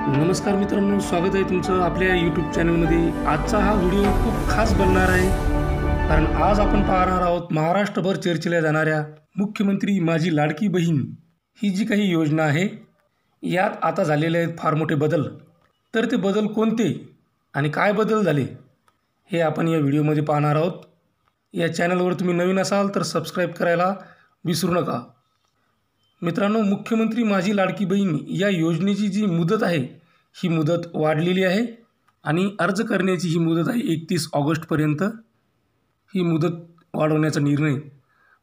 नमस्कार मित्रांनो, स्वागत आहे तुमचं आपल्या यूट्यूब चॅनलमध्ये। आजचा हा व्हिडिओ खूप खास बनणार आहे, कारण आज आपण पाहणार आहोत महाराष्ट्रभर चर्चेला जाणाऱ्या मुख्यमंत्री माझी लाडकी बहीण ही जी काही योजना आहे, यात आता झालेले आहेत फार मोठे बदल। तर ते बदल कोणते आणि काय बदल झाले हे आपण या व्हिडिओमध्ये पाहणार आहोत। या चॅनलवर तुम्ही नवीन असाल तर सबस्क्राईब करायला विसरू नका। मित्रांनो, मुख्यमंत्री माझी लाडकी बहीण या योजनेची जी मुदत आहे ही मुदत वाढलेली आहे आणि अर्ज करण्याची ही मुदत आहे 31 ऑगस्टपर्यंत। ही मुदत वाढवण्याचा निर्णय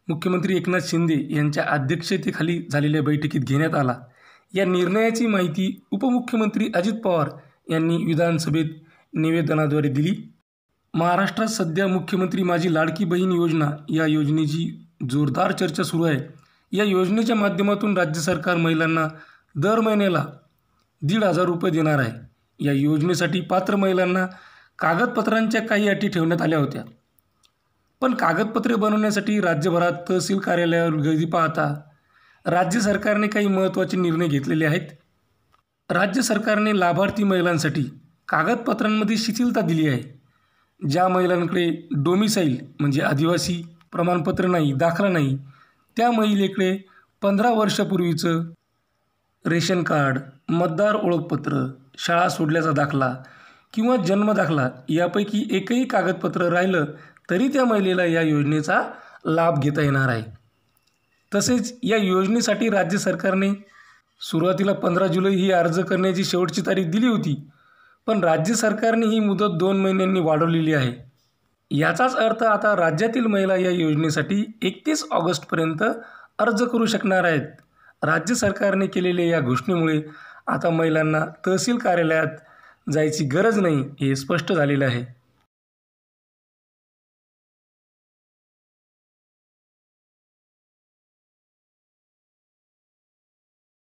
मुख्यमंत्री एकनाथ शिंदे यांच्या अध्यक्षतेखाली झालेल्या बैठकीत घेण्यात आला। या निर्णयाची माहिती उपमुख्यमंत्री अजित पवार यांनी विधानसभेत निवेदनाद्वारे दिली। महाराष्ट्रात सध्या मुख्यमंत्री माझी लाडकी बहीण योजना या योजनेची जोरदार चर्चा सुरू आहे। या योजनेच्या माध्यमातून राज्य सरकार महिलांना दर महिन्याला 1,500 रुपये देणार आहे। या योजनेसाठी पात्र महिलांना कागदपत्रांच्या काही अटी ठेवण्यात आल्या होत्या, पण कागदपत्रे बनवण्यासाठी राज्यभरात तहसील कार्यालयावर गर्दी पाहता राज्य सरकारने काही महत्त्वाचे निर्णय घेतलेले आहेत। राज्य सरकारने लाभार्थी महिलांसाठी कागदपत्रांमध्ये शिथिलता दिली आहे। ज्या महिलांकडे डोमिसाईल म्हणजे आदिवासी प्रमाणपत्र नाही, दाखला नाही, त्या महिलेकडे 15 वर्षापूर्वीचं रेशन कार्ड, मतदार ओळखपत्र, शाळा सोडल्याचा दाखला किंवा जन्म दाखला यापैकी एकही कागदपत्र राहिलं तरी त्या महिलेला या योजनेचा लाभ घेता येणार आहे। तसेच या योजनेसाठी राज्य सरकारने सुरुवातीला 15 जुलै ही अर्ज करण्याची शेवटची तारीख दिली होती, पण राज्य सरकारने ही मुदत 2 महिन्यांनी वाढवलेली आहे। याचाच अर्थ आता राज्यातील महिला या योजनेसाठी 31 ऑगस्टपर्यंत अर्ज करू शकणार आहेत। राज्य सरकारने केलेल्या या घोषणेमुळे आता महिलांना तहसील कार्यालयात जायची गरज नाही हे स्पष्ट झालेलं आहे।